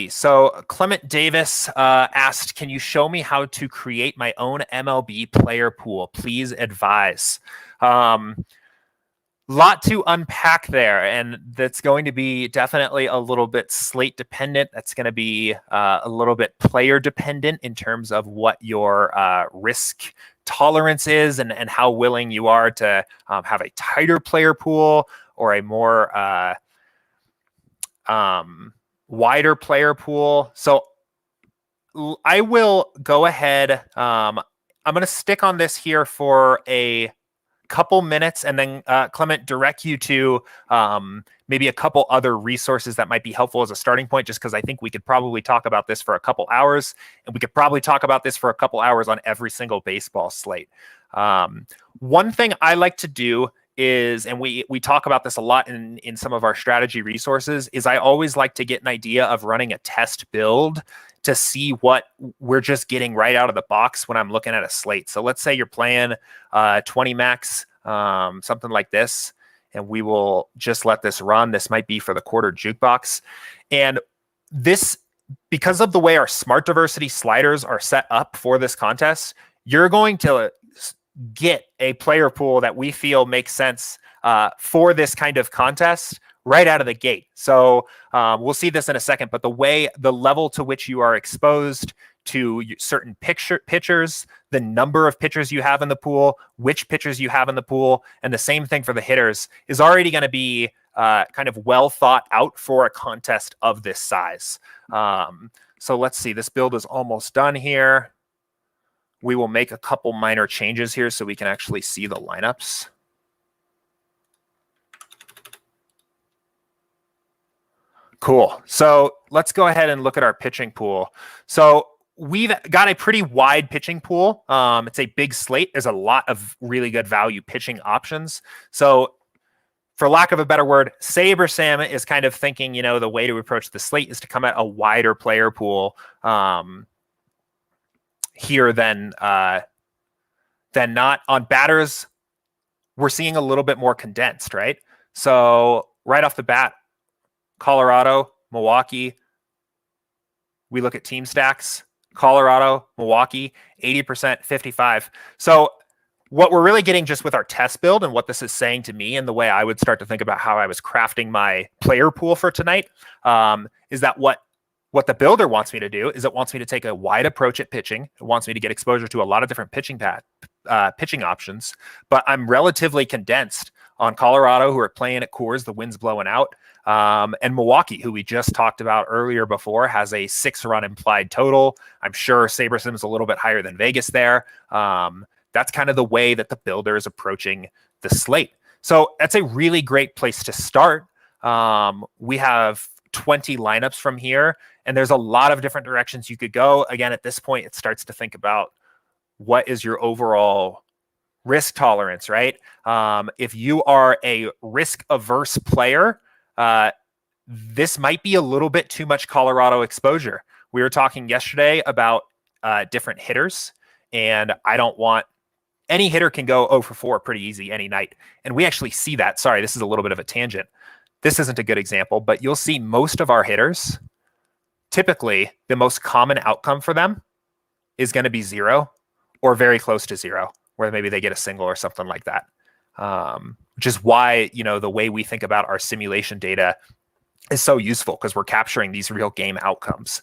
So Clement Davis asked, can you show me how to create my own MLB player pool? Please advise. Lot to unpack there, and that's going to be definitely a little bit slate dependent. That's going to be a little bit player dependent in terms of what your risk tolerance is and how willing you are to have a tighter player pool or a more wider player pool. So I will go ahead. I'm going to stick on this here for a couple minutes and then Clement, direct you to maybe a couple other resources that might be helpful as a starting point, just because I think we could probably talk about this for a couple hours, and we could probably talk about this for a couple hours on every single baseball slate. One thing I like to do is, and we talk about this a lot in some of our strategy resources, is I always like to get an idea of running a test build to see what we're just getting right out of the box when I'm looking at a slate. So let's say you're playing 20 max, something like this, and we will just let this run. This might be for the quarter jukebox. And this, because of the way our smart diversity sliders are set up for this contest, you're going to get a player pool that we feel makes sense for this kind of contest right out of the gate. So we'll see this in a second, but the level to which you are exposed to certain pitchers, the number of pitchers you have in the pool, which pitchers you have in the pool, and the same thing for the hitters is already going to be kind of well thought out for a contest of this size. So let's see, this build is almost done here. We will make a couple minor changes here so we can actually see the lineups. Cool. So let's go ahead and look at our pitching pool. So we've got a pretty wide pitching pool. It's a big slate. There's a lot of really good value pitching options. So for lack of a better word, SaberSim is kind of thinking, the way to approach the slate is to come at a wider player pool here than not. On batters, we're seeing a little bit more condensed, right? So right off the bat, Colorado, Milwaukee. We look at team stacks. Colorado, Milwaukee, 80%, 55. So what we're really getting just with our test build and what this is saying to me and the way I would start to think about how I was crafting my player pool for tonight is that what the builder wants me to do is it wants me to take a wide approach at pitching. It wants me to get exposure to a lot of different pitching options, but I'm relatively condensed on Colorado, who are playing at Coors, the wind's blowing out, and Milwaukee, who we just talked about earlier before, has a 6-run implied total. I'm sure SaberSim is a little bit higher than Vegas there. That's kind of the way that the builder is approaching the slate. So that's a really great place to start. We have 20 lineups from here, and there's a lot of different directions you could go. Again, at this point, it starts to think about what is your overall risk tolerance, right? If you are a risk-averse player, this might be a little bit too much Colorado exposure. We were talking yesterday about different hitters, and I don't want any hitter can go 0 for 4 pretty easy any night. And we actually see that. Sorry, this is a little bit of a tangent. This isn't a good example, but you'll see most of our hitters, typically the most common outcome for them is going to be 0 or very close to 0, where maybe they get a single or something like that. Which is why, the way we think about our simulation data is so useful, because we're capturing these real game outcomes.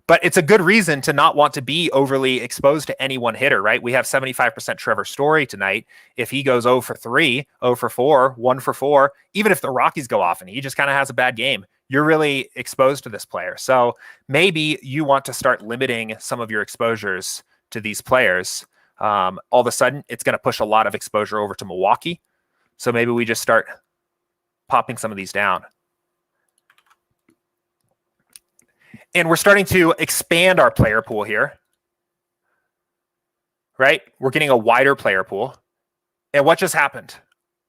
But it's a good reason to not want to be overly exposed to any one hitter, right? We have 75% Trevor Story tonight. If he goes 0 for 3, 0 for 4, 1 for 4, even if the Rockies go off and he just kind of has a bad game, you're really exposed to this player. So maybe you want to start limiting some of your exposures to these players. All of a sudden, it's going to push a lot of exposure over to Milwaukee. So maybe we just start popping some of these down. And we're starting to expand our player pool here, right? We're getting a wider player pool. And what just happened?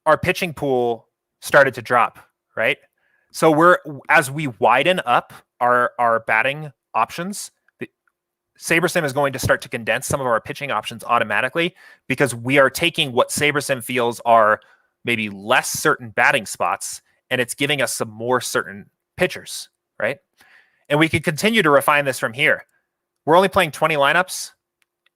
Our pitching pool started to drop, right? So as we widen up our batting options, SaberSim is going to start to condense some of our pitching options automatically, because we are taking what SaberSim feels are maybe less certain batting spots, and it's giving us some more certain pitchers, right? And we could continue to refine this from here. We're only playing 20 lineups.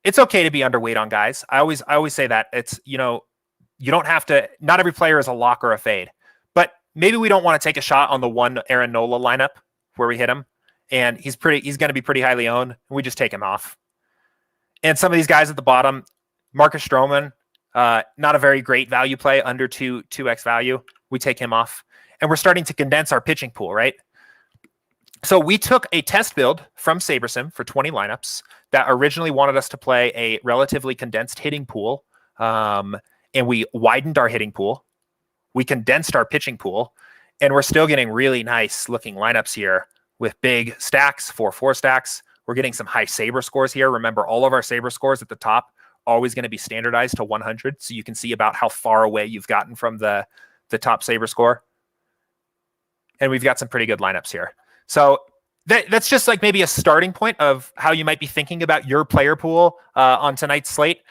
It's okay to be underweight on guys. I always say that. It's, you don't have to, not every player is a lock or a fade. But maybe we don't want to take a shot on the one Aaron Nola lineup where we hit him. And he's going to be pretty highly owned. And we just take him off. And some of these guys at the bottom, Marcus Stroman, not a very great value play, under 2x value. We take him off. And we're starting to condense our pitching pool, right? So we took a test build from SaberSim for 20 lineups that originally wanted us to play a relatively condensed hitting pool. And we widened our hitting pool. We condensed our pitching pool. And we're still getting really nice looking lineups here with big stacks, 4-4 stacks. We're getting some high Saber scores here. Remember, all of our Saber scores at the top always going to be standardized to 100. So you can see about how far away you've gotten from the top Saber score. And we've got some pretty good lineups here. So that's just like maybe a starting point of how you might be thinking about your player pool on tonight's slate.